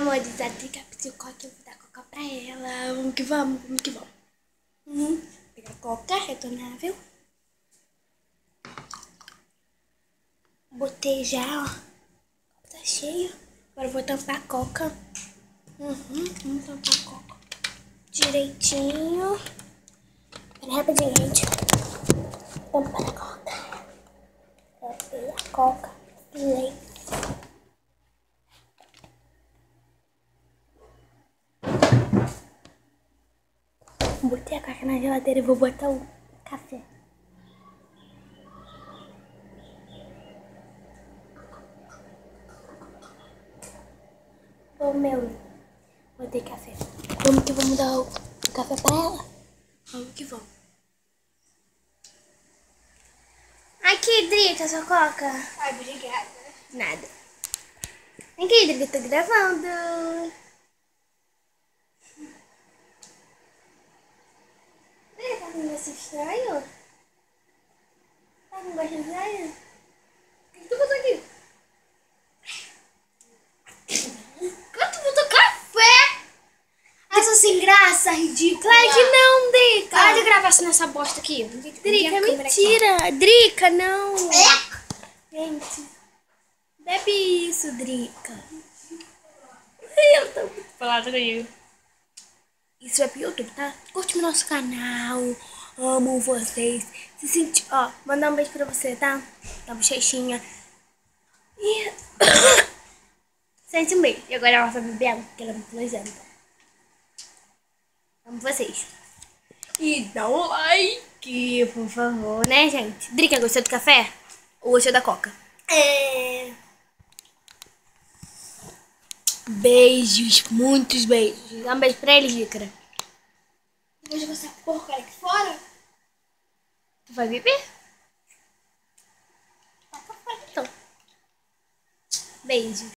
amores, a Drica pediu coca, eu vou dar coca pra ela. Vamos que vamos, vamos que vamos. Pegar coca retornável. Botei já, ó. Tá cheio. Agora eu vou tampar a coca. Vamos tampar a coca direitinho. Pera rapidinho, gente. Tampar a coca. Tampei a coca. Leite. Botei a coca na geladeira e vou botar o café. Ô meu, botei café. Vamos que vamos dar o café pra ela? Vamos que vamos. Aqui, Drica, sua coca. Ai, obrigada. Nada. Aqui, Drica, tô gravando. Drica, tá com um gosto estranho? Tá com um gosto estranho? O que tu botou aqui? Quanto botou café? Essa sem graça, ridícula. Claro que não, Drica. Para de gravar assim nessa bosta aqui. Drica, mentira. Drica, não. Gente, bebe isso, Drica. Eu tô muito falando comigo. Isso é pro YouTube, tá? Curte o nosso canal. Amo vocês. Se sentir, ó, mandar um beijo pra você, tá? Dá bochechinha. E... Sente um beijo. E agora ela vai beber água, porque ela é muito nojenta. Amo vocês. E dá um like, por favor, né, gente? Drica, gostou do café? Ou gostou da coca? Beijos, muitos beijos. Dá um beijo pra eles, Drica. Depois de você porcaria aqui fora. Tu vai beber? Então. Beijo.